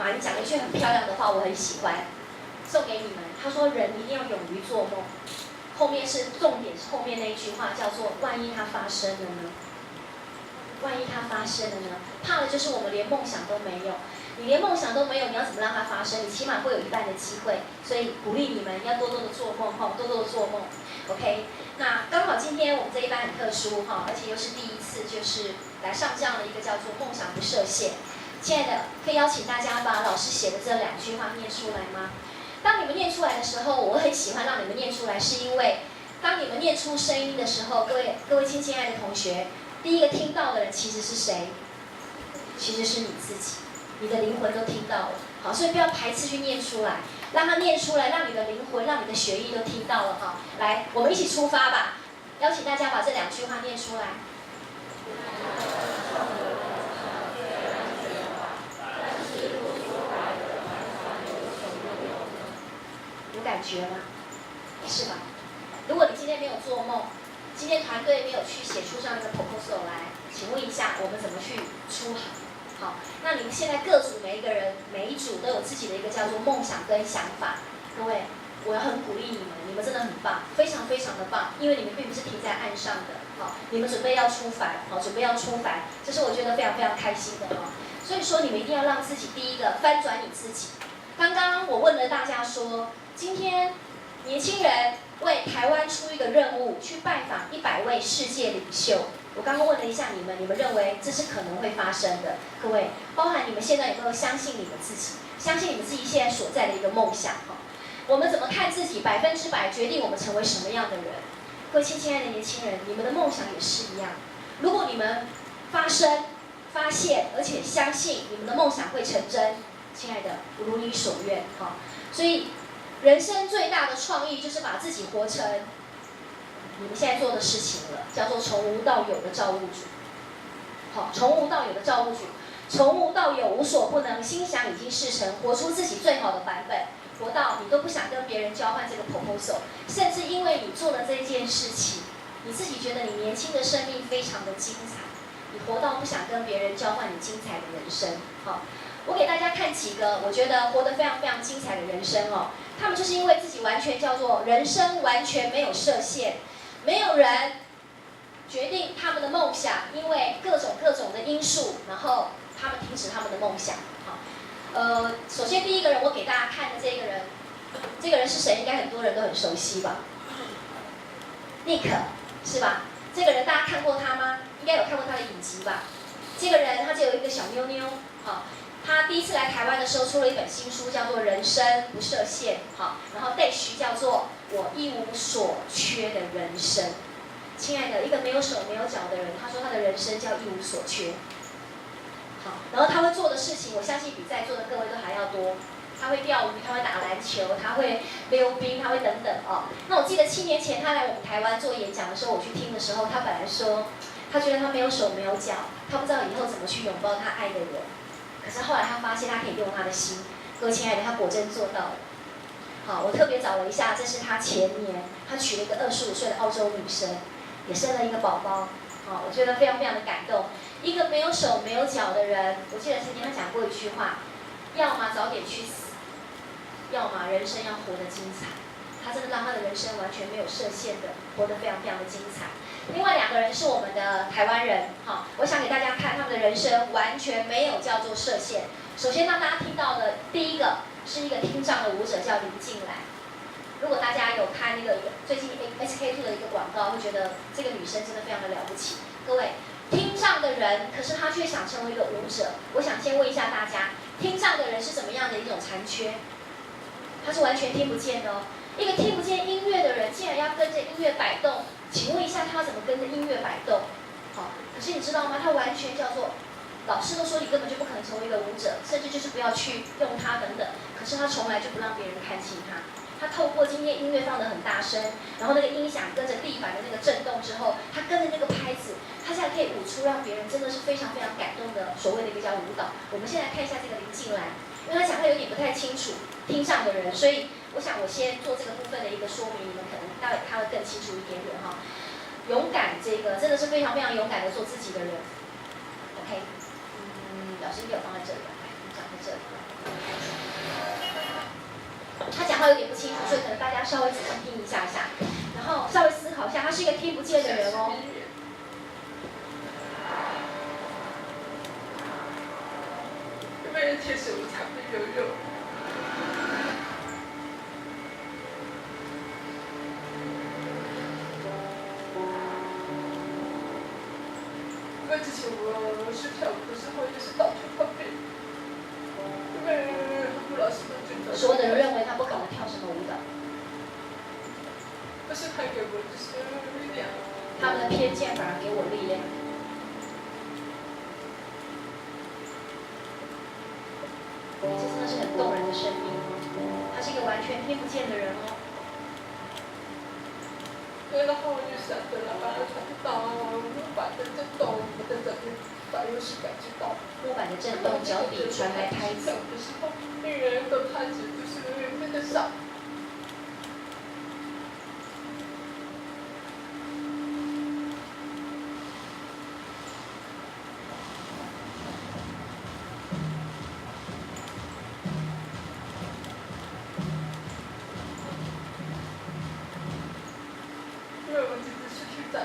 马云讲了一句很漂亮的话，我很喜欢，送给你们。他说：“人一定要勇于做梦。”后面是重点，是后面那一句话叫做“万一它发生了呢？万一它发生了呢？”怕的就是我们连梦想都没有。你连梦想都没有，你要怎么让它发生？你起码会有一半的机会。所以鼓励你们要多多的做梦哈，多多的做梦。OK， 那刚好今天我们这一班很特殊哈，而且又是第一次，就是来上这样的一个叫做“梦想不设限”。亲爱的，可以邀请大家把老师写的这2句话念出来吗？当你们念出来的时候，我很喜欢让你们念出来，是因为当你们念出声音的时候，各位亲爱的同学，第一个听到的人其实是谁？其实是你自己，你的灵魂都听到了。好，所以不要排斥去念出来，让它念出来，让你的灵魂、让你的血液都听到了哈。来，我们一起出发吧！邀请大家把这2句话念出来。有感觉吗？是吧？如果你今天没有做梦，今天团队没有去写出这样一个 proposal 来，请问一下，我们怎么去出好？好，那你们现在各组每一个人、每一组都有自己的一个叫做梦想跟想法。各位，我要很鼓励你们，你们真的很棒，非常非常的棒，因为你们并不是停在岸上的，好，你们准备要出帆，好，准备要出帆，这是我觉得非常非常开心的哈。所以说，你们一定要让自己第一个翻转你自己。刚刚我问了大家说，今天年轻人为台湾出一个任务，去拜访100位世界领袖。我刚刚问了一下你们，你们认为这是可能会发生的？各位，包含你们现在有没有相信你们自己，相信你们自己现在所在的一个梦想？哈，我们怎么看自己，100%决定我们成为什么样的人。各位亲爱的年轻人，你们的梦想也是一样。如果你们发声、发现，而且相信你们的梦想会成真，亲爱的，如你所愿。哈，所以人生最大的创意就是把自己活成你们现在做的事情了，叫做从无到有的造物主。好，从无到有的造物主，从无到有无所不能，心想已经事成，活出自己最好的版本，活到你都不想跟别人交换这个 proposal， 甚至因为你做了这件事情，你自己觉得你年轻的生命非常的精彩，你活到不想跟别人交换你精彩的人生。好，我给大家看几个我觉得活得非常非常精彩的人生哦，他们就是因为自己完全叫做人生完全没有设限。没有人决定他们的梦想，因为各种的因素，然后他们停止他们的梦想。好，首先第一个人我给大家看的这个人，这个人是谁？应该很多人都很熟悉吧 ？Nick 是吧？这个人大家看过他吗？应该有看过他的影集吧？这个人他就有一个小妞妞，好，他第一次来台湾的时候出了一本新书，叫做《人生不设限》，好，然后dash叫做我一无所缺的人生。亲爱的，一个没有手没有脚的人，他说他的人生叫一无所缺。好，然后他会做的事情，我相信比在座的各位都还要多。他会钓鱼，他会打篮球，他会溜冰，他会等等哦。那我记得7年前他来我们台湾做演讲的时候，我去听的时候，他本来说，他觉得他没有手没有脚，他不知道以后怎么去拥抱他爱的人。可是后来他发现他可以用他的心，各位亲爱的，他果真做到了。好，我特别找了一下，这是他前年，他娶了一个25岁的澳洲女生，也生了一个宝宝。好，我觉得非常非常的感动。一个没有手没有脚的人，我记得曾经他讲过一句话：要么早点去死，要么人生要活得精彩。他真的让他的人生完全没有设限的，活得非常非常的精彩。另外2个人是我们的台湾人，好，我想给大家看他们的人生完全没有叫做设限。首先让大家听到的第一个是一个听障的舞者，叫林静兰。如果大家有看那个最近 SK2 的一个广告，会觉得这个女生真的非常的了不起。各位，听障的人，可是他却想成为一个舞者。我想先问一下大家，听障的人是怎么样的一种残缺？他是完全听不见的哦。一个听不见音乐的人，竟然要跟着音乐摆动，请问一下他怎么跟着音乐摆动？好，可是你知道吗？他完全叫做，老师都说你根本就不可能成为一个舞者，甚至就是不要去用它等等。可是他从来就不让别人看清他。他透过今天音乐放得很大声，然后那个音响跟着地板的那个震动之后，他跟着那个拍子，他现在可以舞出让别人真的是非常非常感动的所谓的一个叫舞蹈。我们现在看一下这个林静兰，因为他讲他有点不太清楚听障的人，所以我想我先做这个部分的一个说明，你们可能待会他会更清楚一点点哈。勇敢这个真的是非常非常勇敢的做自己的人。OK， 老师应该有放在这里，来，你讲在这里。号有点不清楚，所以可能大家稍微仔细听一下，然后稍微思考一下，他是一个听不见的人哦。有没有人贴手场的悠悠？因为之前我是跳舞的时候也是到处旁边，因为不老师们觉得所有的人认为他不可能跳什么舞蹈，但是他给我就是力量，他们的偏见反而给我力量。这真的是很动人的生命，他是一个完全听不见的人哦。对，然后我就想着了，把它传到木板的震动，我的整个把有是感觉到木板的震动，脚底传来拍子。的时候，女人的拍子就是真的少。因为我只是失去了。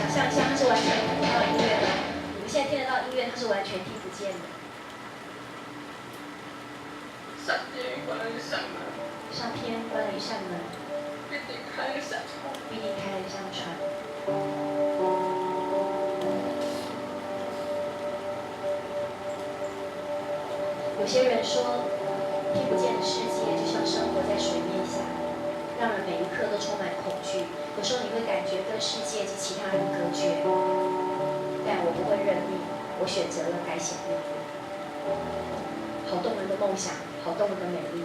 想象一下，它是完全听不到音乐的。你们现在听得到音乐，它是完全听不见的。上天关了一扇门，上天关了一扇门，必定开了一扇窗，必定开了一扇窗。有些人说，听不见的世界就像生活在水面下，让人每一刻都充满恐惧。有时候你会感觉跟世界及其他人隔绝，但我不会认命，我选择了改写命运。好动人的梦想，好动人的美丽。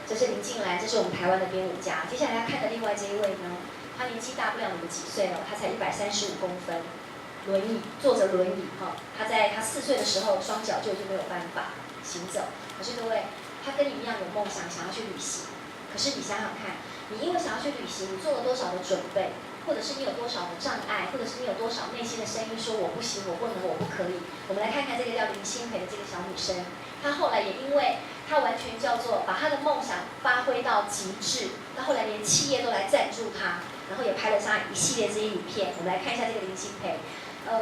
这是林静兰，这是我们台湾的编舞家。接下来要看的另外这一位呢，他年纪大不了你们几岁哦，他才135公分，轮椅，坐着轮椅哈。他在他4岁的时候，双脚就已经没有办法行走。可是各位，他跟你一样有梦想，想要去旅行。可是你想想看，你因为想要去旅行，你做了多少的准备，或者是你有多少的障碍，或者是你有多少内心的声音说我不行，我不能，我不可以。我们来看看这个叫林心培的这个小女生，她后来也因为她完全叫做把她的梦想发挥到极致，到后来连企业都来赞助她，然后也拍了上一系列这些影片。我们来看一下这个林心培。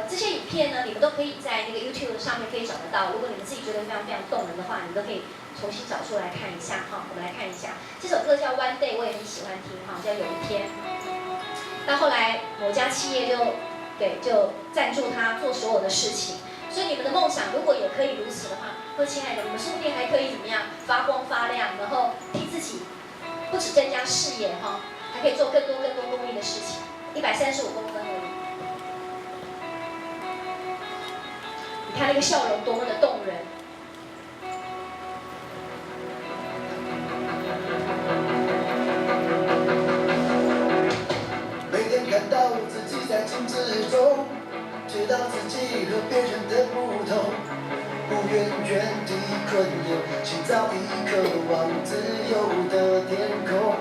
这些影片呢，你们都可以在那个 YouTube 上面可以找得到。如果你们自己觉得非常非常动人的话，你们都可以重新找出来看一下哈。我们来看一下这首歌叫《One Day》，我也很喜欢听哈，叫有一天。到后来某家企业就赞助他做所有的事情。所以你们的梦想如果也可以如此的话，各位亲爱的，你们说不定还可以怎么样发光发亮，然后替自己不止增加事业哈，还可以做更多公益的事情。135公分而已。你看那个笑容多么的动人！每天看到自己在镜子中，知道自己和别人的不同，不愿原地困留，心早已渴望自由的天空。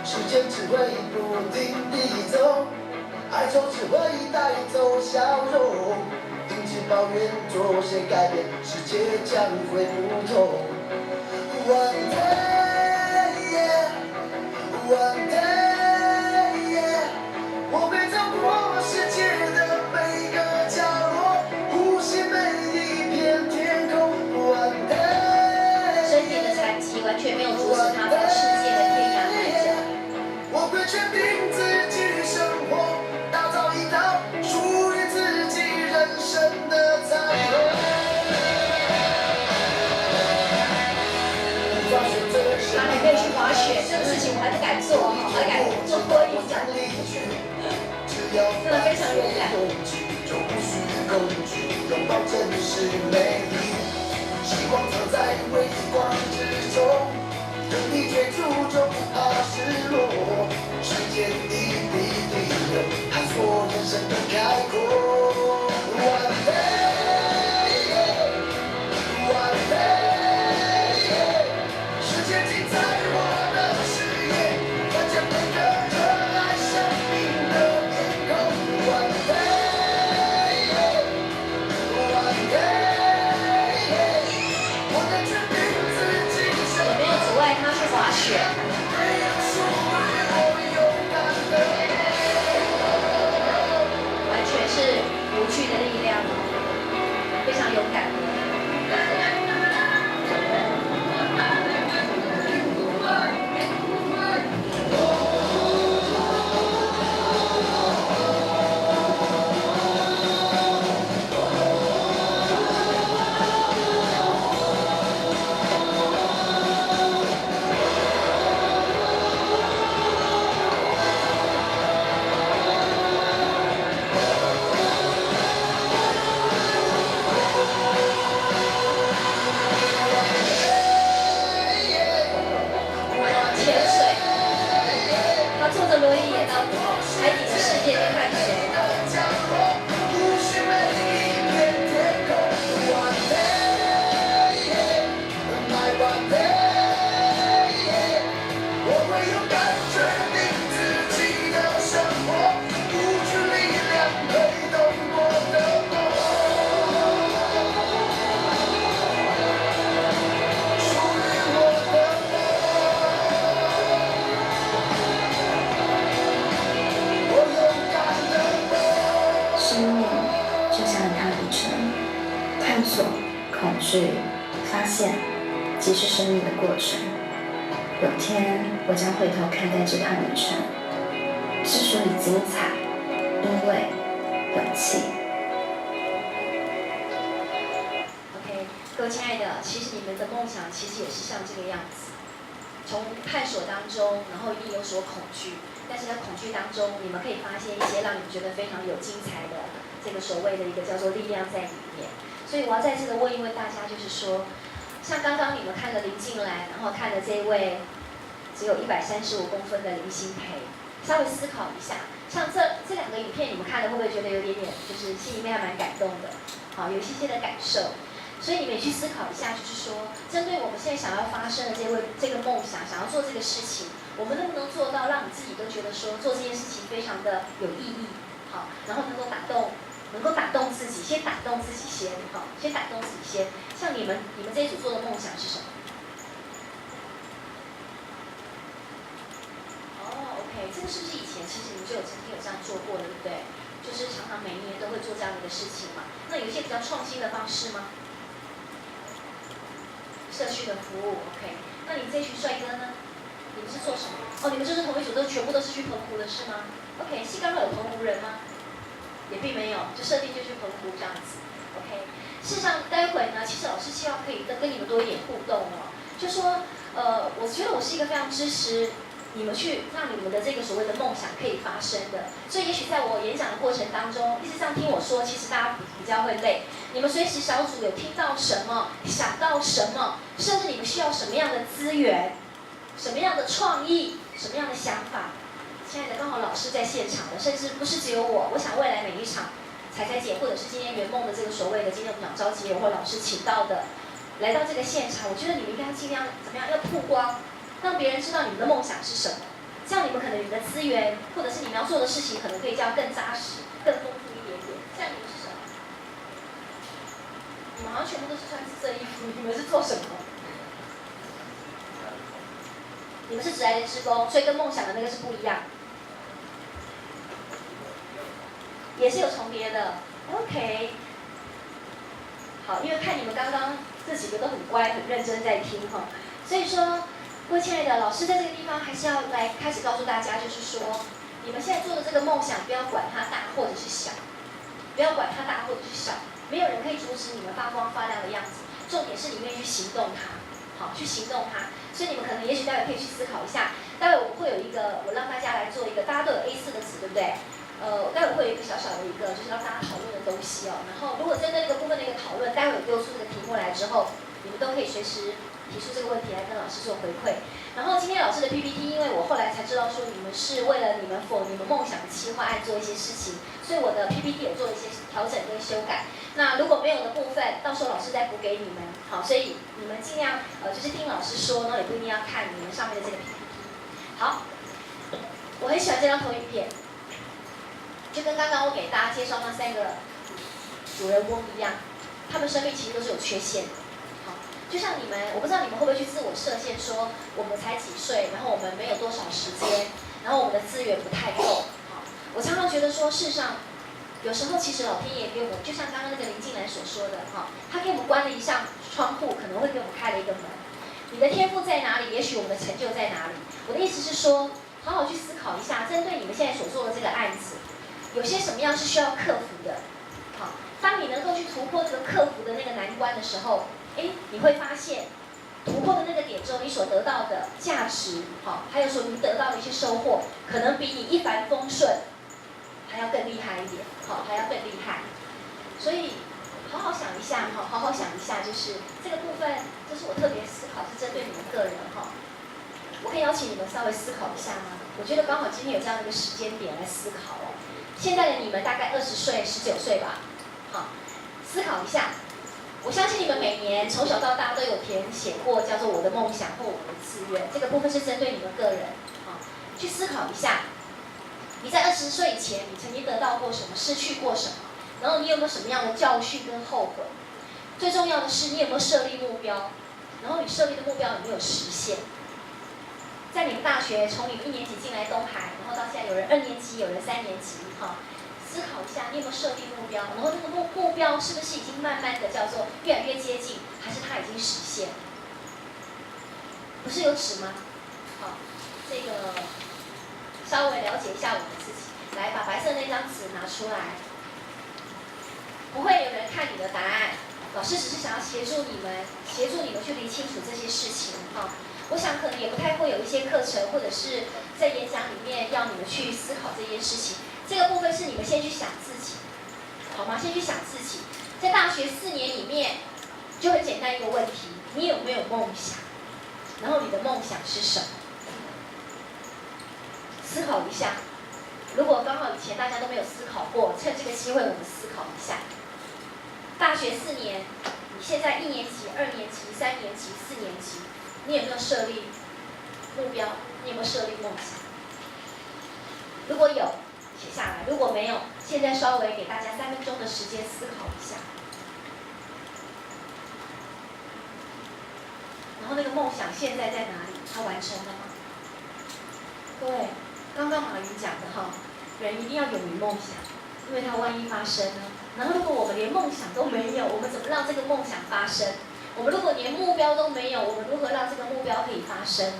时间只会不停地走，哀愁只会带走笑容。停止抱怨，做些改变，世界将会不同。One day, yeah, one day, yeah， 我会走过世界的每个角落，呼吸每一片天空。One day， 身体的残疾完全没有阻止他到世界的天涯海角。我会决定自己生活，打造一道属于自己人生的彩虹。他还可以去滑雪，这个事情我还不敢做哈，还敢做脱衣舞，真的非常勇敢。就不需恐惧，拥抱真实美丽，希望藏在微光之中，等你追逐就不怕失落，时间一滴滴流，探索人生的开阔。One day，生命就像一趟旅程，探索、恐惧、发现，即是生命的过程。有天我将回头看待这趟旅程，之所以精彩，因为勇气。OK， 各位亲爱的，其实你们的梦想其实也是像这个样子，从探索当中，然后一定有所恐惧。但是在恐惧当中，你们可以发现一些让你们觉得非常有精彩的这个所谓的一个叫做力量在里面。所以我要再次的问一问大家，就是说，像刚刚你们看了林静兰，然后看了这一位只有135公分的林心培，稍微思考一下，像这两个影片，你们看了会不会觉得有点就是心里面还蛮感动的？好，有一些的感受。所以你们也去思考一下，就是说，针对我们现在想要发生的这个梦想，想要做这个事情，我们能不能做到让你自己都觉得说做这件事情非常的有意义，好，然后能够打动自己，先打动自己先，好，先打动自己先。像你们这一组做的梦想是什么？哦 ，OK， 这个是不是以前其实你们就曾经有这样做过的，对不对？就是常常每一年都会做这样的一个事情嘛。那有一些比较创新的方式吗？社区的服务 ，OK。那你这群帅哥呢？你们是做什么？哦，你们就是同一组，全部都是去澎湖的是吗 ？OK， 西刚好有澎湖人吗？也并没有，就设定就去澎湖这样子 ，OK。事实上，待会呢，其实老师希望可以跟你们多一点互动哦。就说，我觉得我是一个非常支持你们去让你们的这个所谓的梦想可以发生的。所以，也许在我演讲的过程当中，一直这样听我说，其实大家比较会累。你们随时小组有听到什么，想到什么，甚至你们需要什么样的资源，什么样的创意，什么样的想法。亲爱的，刚好老师在现场的，甚至不是只有我。我想未来每一场彩彩姐，或者是今天圆梦的这个所谓的今天我们讲召集人或老师请到的，来到这个现场，我觉得你们应该尽量怎么样，要曝光，让别人知道你们的梦想是什么。这样你们可能你们的资源，或者是你们要做的事情，可能可以这样更扎实、更丰富一点点。这样你们是什么？你们好像全部都是穿紫色衣服，你们是做什么？你们是职来的志工，所以跟梦想的那个是不一样，也是有重叠的。OK， 好，因为看你们刚刚这几个都很乖、很认真在听哈，所以说，各位亲爱的老师在这个地方还是要来开始告诉大家，就是说，你们现在做的这个梦想，不要管它大或者是小，不要管它大或者是小，没有人可以阻止你们发光发亮的样子，重点是你愿意去行动它。好，去行动它。所以你们可能也许待会可以去思考一下，待会我会有一个，我让大家来做一个，大家都有 A4 的纸，对不对？待会会有一个小小的一个，就是让大家讨论的东西哦。然后如果针对这个部分的一个讨论，待会有丢出这个题目来之后，你们都可以随时提出这个问题来跟老师做回馈。然后今天老师的 PPT， 因为我后来才知道说你们是为了你们梦想的企划案做一些事情，所以我的 PPT 有做一些调整跟修改。那如果没有的部分，到时候老师再补给你们。好，所以你们尽量就是听老师说，然后也不一定要看你们上面的这个 PPT。好，我很喜欢这张投影片，就跟刚刚我给大家介绍那3个主人翁一样，他们生命其实都是有缺陷的。好，就像你们，我不知道你们会不会去自我设限，说我们才几岁，然后我们没有多少时间，然后我们的资源不太够。好，我常常觉得说，事实上。有时候其实老天爷给我们，就像刚刚那个林静兰所说的哈，他给我们关了一扇窗户，可能会给我们开了一个门。你的天赋在哪里？也许我们的成就在哪里？我的意思是说，好好去思考一下，针对你们现在所做的这个案子，有些什么样是需要克服的？好，当你能够去突破这个克服的那个难关的时候，你会发现，突破的那个点之后，你所得到的价值，好，还有所你得到的一些收获，可能比你一帆风顺。还要更厉害一点，好，还要更厉害。所以，好好想一下，好好想一下，就是这个部分，这是我特别思考，是针对你们个人哈。我可以邀请你们稍微思考一下吗？我觉得刚好今天有这样的一个时间点来思考哦。现在的你们大概20岁、19岁吧，好，思考一下。我相信你们每年从小到大都有填写过叫做我的梦想或我的志愿，这个部分是针对你们个人，好，去思考一下。你在20岁以前，你曾经得到过什么，失去过什么？然后你有没有什么样的教训跟后悔？最重要的是，你有没有设立目标？然后你设立的目标有没有实现？在你们大学，从你们1年级进来东海，然后到现在有人2年级，有人3年级，哈思考一下，你有没有设定目标？然后那个目标是不是已经慢慢的叫做越来越接近，还是它已经实现？不是有纸吗？好，这个稍微了解一下我们自己。来，把白色那张纸拿出来。不会有人看你的答案，老师只是想要协助你们去理清楚这些事情哈。我想可能也不太会有一些课程，或者是在演讲里面要你们去思考这件事情。这个部分是你们先去想自己，好吗？先去想自己。在大学4年里面，就很简单一个问题：你有没有梦想？然后你的梦想是什么？思考一下。如果刚好以前大家都没有思考过，趁这个机会我们思考一下。大学4年，你现在1年级、2年级、3年级、4年级，你有没有设立目标？你有没有设立梦想？如果有，写下来；如果没有，现在稍微给大家3分钟的时间思考一下。然后那个梦想现在在哪里？它完成了吗？各位，刚刚马云讲的哈，人一定要勇于梦想，因为它万一发生呢？然后如果我们连梦想都没有，我们怎么让这个梦想发生？我们如果连目标都没有，我们如何让这个目标可以发生？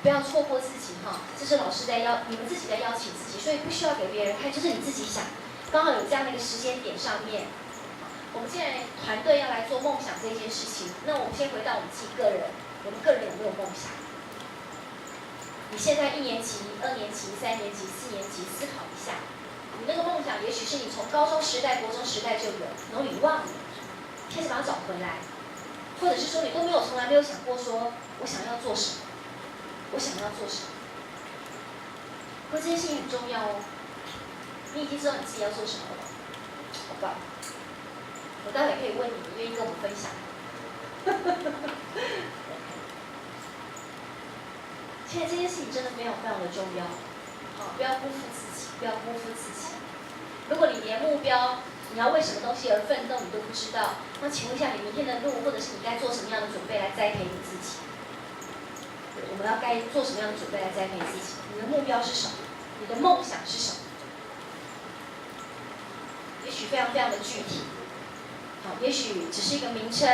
不要错过自己哈，这是老师你们自己在邀请自己，所以不需要给别人看，就是你自己想。刚好有这样的一个时间点上面，我们现在团队要来做梦想这件事情，那我们先回到我们自己个人，我们个人有没有梦想？你现在1年级、2年级、3年级、4年级，思考一下，你那个梦想也许是你从高中时代、国中时代就有，然后你忘了，开始把它找回来，或者是说你都从来没有想过说我想要做什么，我想要做什么。可这件事情很重要哦，你已经知道你自己要做什么了吗？好吧，我待会可以问你，你愿意跟我们分享？现在这件事情真的非常非常的重要，不要辜负自己，不要辜负自己。如果你连目标，你要为什么东西而奋斗，你都不知道，那请问一下，你明天的路，或者是你该做什么样的准备来栽培你自己？我们该做什么样的准备来栽培自己？你的目标是什么？你的梦想是什么？也许非常非常的具体，也许只是一个名称，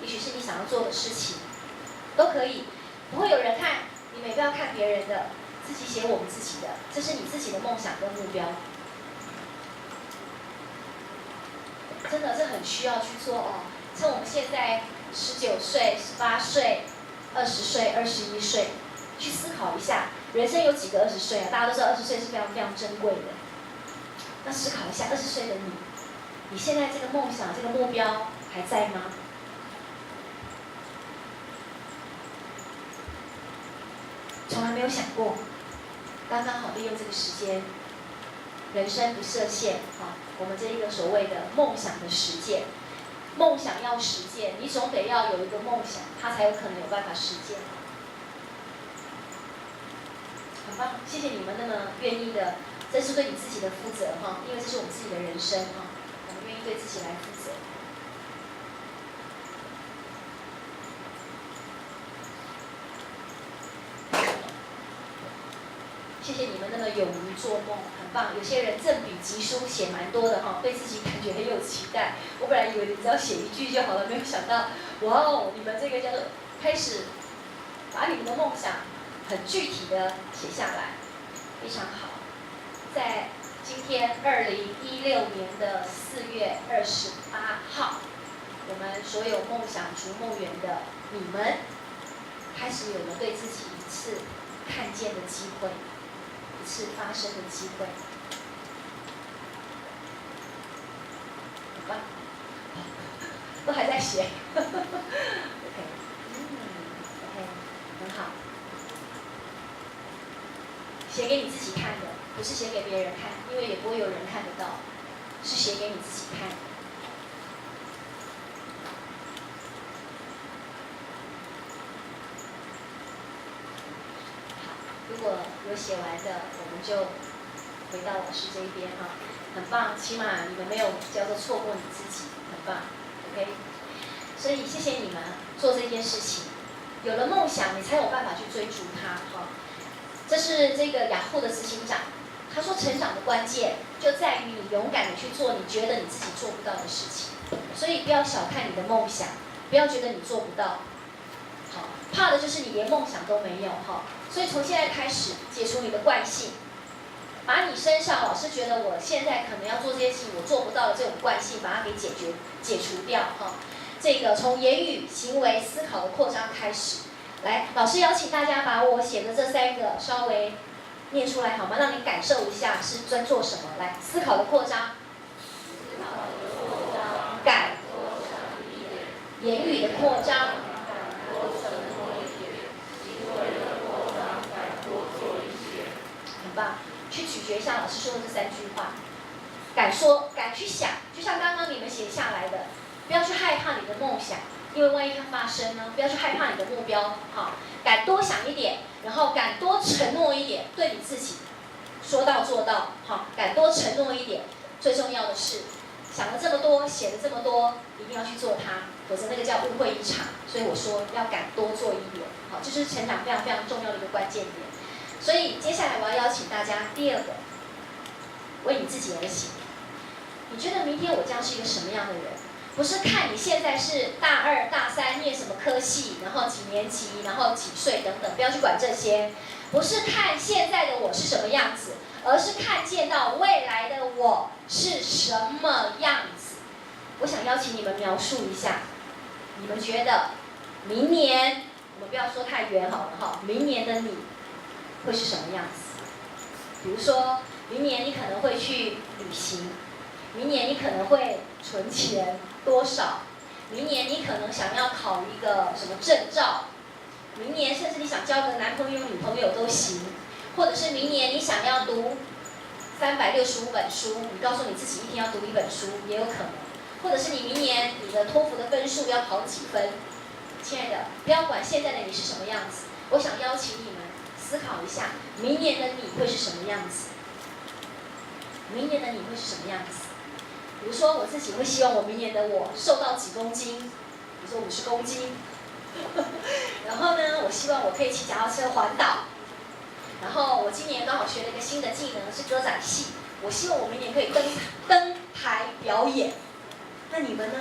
也许是你想要做的事情，都可以，不会有人看。你们也不要看别人的，自己写我们自己的，这是你自己的梦想跟目标。真的，这很需要去做哦。趁我们现在19岁、18岁、20岁、21岁，去思考一下，人生有几个20岁啊？大家都知道20岁是非常非常珍贵的。那思考一下，20岁的你，你现在这个梦想、这个目标还在吗？从来没有想过，刚刚好利用这个时间，人生不设限我们这一个所谓的梦想的实践，梦想要实践，你总得要有一个梦想，它才有可能有办法实践。很棒，谢谢你们那么愿意的，这是对你自己的负责因为这是我们自己的人生我们愿意对自己来负责。谢谢你们那么勇于做梦，很棒。有些人赠笔疾书写蛮多的对自己感觉很有期待。我本来以为你只要写1句就好了，没有想到，哇哦，你们这个叫做开始把你们的梦想很具体的写下来，非常好。在今天2016年的4月28号，我们所有梦想逐梦园的你们，开始有了对自己一次看见的机会。一次发生的机会，好吧，都还在写，OK， OK， 很好，写给你自己看的，不是写给别人看，因为也不会有人看得到，是写给你自己看。如果有写完的，我们就回到老师这一边很棒，起码你们没有叫做错过你自己，很棒 ，OK。所以谢谢你们做这件事情，有了梦想，你才有办法去追逐它这是这个雅虎的执行长他说成长的关键就在于你勇敢的去做你觉得你自己做不到的事情，所以不要小看你的梦想，不要觉得你做不到。好，怕的就是你连梦想都没有哈。所以从现在开始解除你的惯性，把你身上老是觉得我现在可能要做这些事情我做不到的这种惯性，把它给解除掉哈。这个从言语、行为、思考的扩张开始。来，老师邀请大家把我写的这3个稍微念出来好吗？让你感受一下是在做什么。来，思考的扩张，感，言语的扩张，很棒。去咀嚼一下老师说的这3句话，敢说，敢去想，就像刚刚你们写下来的，不要去害怕你的梦想。因为万一它发生呢，不要去害怕你的目标，好，敢多想一点，然后敢多承诺一点，对你自己说到做到，好，敢多承诺一点。最重要的是，想了这么多，写了这么多，一定要去做它，否则那个叫误会一场。所以我说要敢多做一点，好，这就是成长非常非常重要的一个关键点。所以接下来我要邀请大家第2个，为你自己而行。你觉得明天我将是一个什么样的人？不是看你现在是大2、大3念什么科系，然后几年级，然后几岁等等，不要去管这些。不是看现在的我是什么样子，而是看见到未来的我是什么样子。我想邀请你们描述一下，你们觉得明年，我们不要说太远好了哈，明年的你会是什么样子？比如说，明年你可能会去旅行，明年你可能会存钱多少？明年你可能想要考一个什么证照？明年甚至你想交个男朋友、女朋友都行，或者是明年你想要读365本书，你告诉你自己一天要读1本书也有可能，或者是你明年你的托福的分数要考几分？亲爱的，不要管现在的你是什么样子，我想邀请你们思考一下，明年的你会是什么样子？明年的你会是什么样子？比如说我自己会希望我明年的我瘦到几公斤，比如说50公斤，然后呢，我希望我可以骑脚踏车环岛，然后我今年刚好学了一个新的技能是歌仔戏，我希望我明年可以登台表演。那你们呢？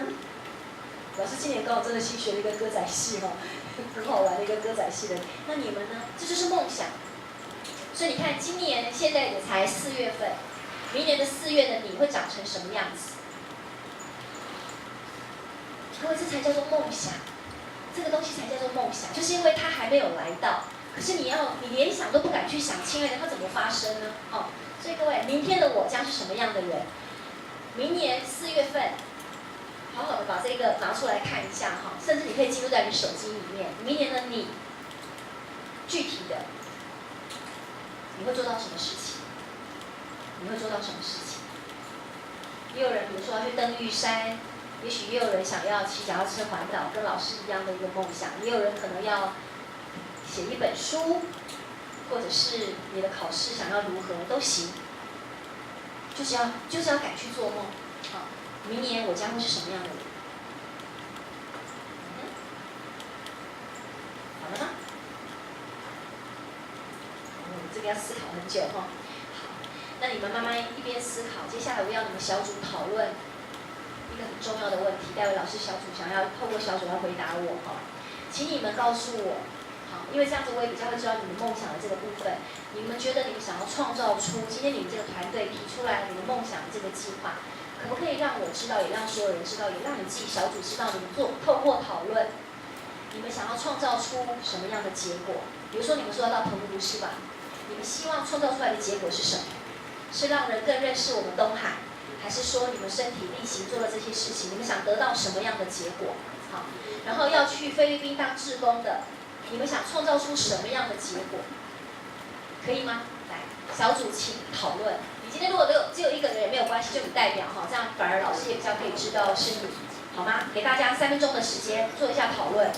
老师今年刚好真的新学了一个歌仔戏哈，很好玩的一个歌仔戏的。那你们呢？这就是梦想。所以你看，今年现在也才4月份。明年的4月的你会长成什么样子？各位，这才叫做梦想，这个东西才叫做梦想，就是因为它还没有来到，可是你连想都不敢去想，亲爱的，它怎么发生呢？哦，所以各位，明天的我将是什么样的人？明年4月份，好好的把这个拿出来看一下哈，甚至你可以记录在你手机里面。明年的你，具体的，你会做到什么事情？你会做到什么事情？也有人比如说要去登玉山，也许也有人想要骑脚踏车环岛，跟老师一样的一个梦想。也有人可能要写1本书，或者是你的考试想要如何都行。就是要敢去做梦。好，明年我将会是什么样的人？好了吗？这个要思考很久哈。那你们慢慢一边思考，接下来我要你们小组讨论一个很重要的问题，待会老师小组想要透过小组来回答我哈，请你们告诉我，好，因为这样子我也比较会知道你们梦想的这个部分，你们觉得你们想要创造出今天你们这个团队提出来你们梦想的这个计划，可不可以让我知道，也让所有人知道，也让你自己小组知道，你们透过讨论，你们想要创造出什么样的结果？比如说你们说要到澎湖是吧？你们希望创造出来的结果是什么？是让人更认识我们东海，还是说你们身体力行做了这些事情，你们想得到什么样的结果？好，然后要去菲律宾当志工的，你们想创造出什么样的结果？可以吗？来，小组请讨论。你今天如果只有1个人也没有关系，就你代表哈，这样反而老师也比较可以知道是你，好吗？给大家3分钟的时间做一下讨论。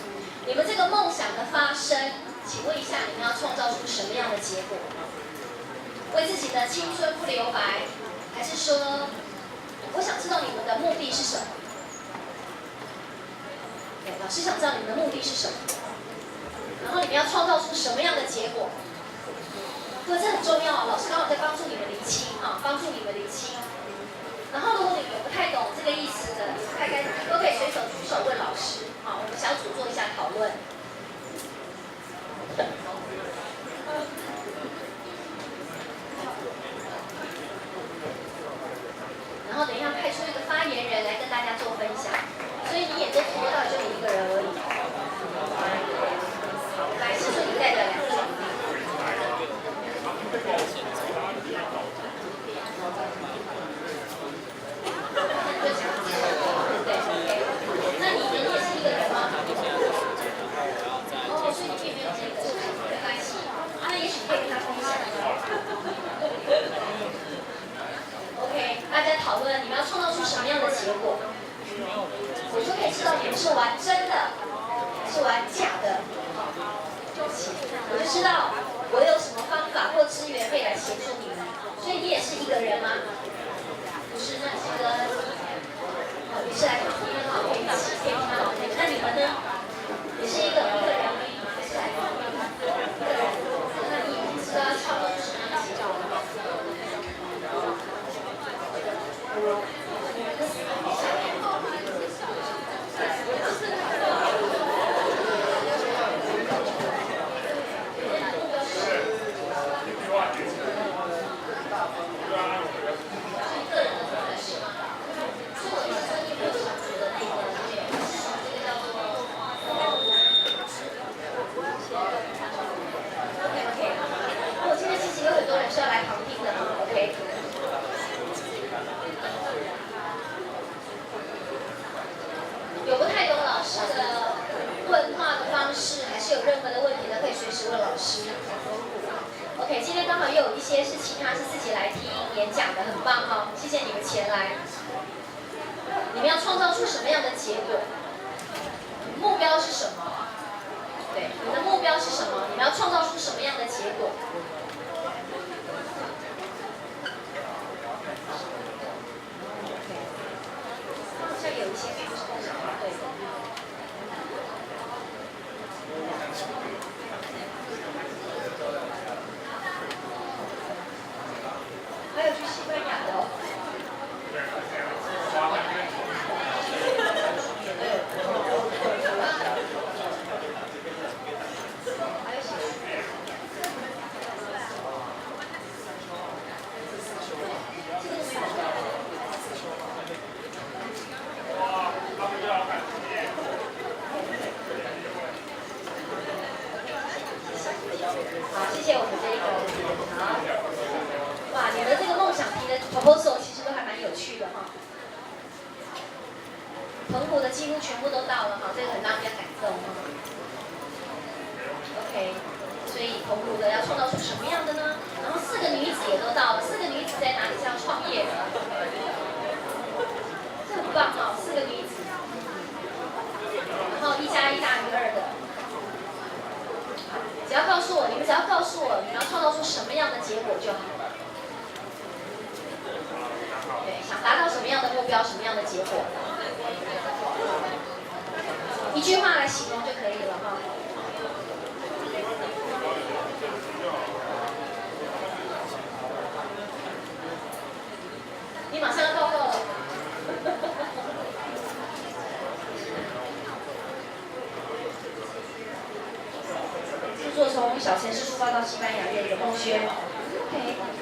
你们这个梦想的发生，请问一下，你们要创造出什么样的结果？为自己的青春不留白，还是说，我想知道你们的目的是什么？对，老师想知道你们的目的是什么，然后你们要创造出什么样的结果？各位这很重要，老师刚好在帮助你们厘清啊，帮助你们厘清。然后如果你们不太懂这个意思的，不太该都可以随手举手问老师，好，我们小组做一下讨论。然后等一下派出一个发言人来跟大家做分享，所以你也都只摸到就你一个人而已。好，来，是说你代表2个。那你们也是一个人吗？哦，所以你并没有这个，没关系。那也许可以跟他分享。OK， 大家讨论你们要创造出什么样的结果，我就可以知道你们是玩真的，还是玩假的。我就知道我有什么方法或资源可以来协助你们。所以你也是一个人吗？不是，那是跟你是来旁边哈，可以一起可以听到那个。那你们呢？也是一个人而已吗？还是来旁边一个人？那你已经知道要创造出什么样的结果了吗？我今天其实有很多人是要来旁听的嘛 ，OK？ 有不太懂老师的问话的方式，还是有任何的问题的，可以随时问老师。OK， 今天刚好又有一些是其他是自己来听演讲的，很棒哈、谢谢你们前来。你们要创造出什么样的结果？目标是什么？对，你们的目标是什么？你们要创造出什么样的结果？好像有一些并不是共享团队的。还有去西班牙的哦。还有写书。好，谢谢我们这一个。好，哇，你的这个梦想题的 proposal 其实都还蛮有趣的哈。澎湖的几乎全部都到了哈，这个很让人家感动哈。OK， 所以澎湖的要创造出什么样的呢？然后4个女子也都到了，4个女子在哪里是要创业的？这很棒哈，4个女子。然后1+1大于2的。只要告诉我，你们只要告诉我，你们要创造出什么样的结果就好。对，想达到什么样的目标，什么样的结果，一句话来形容就可以了哈。你马上要报告了。制作从小城市出发到西班牙的一个梦轩。OK。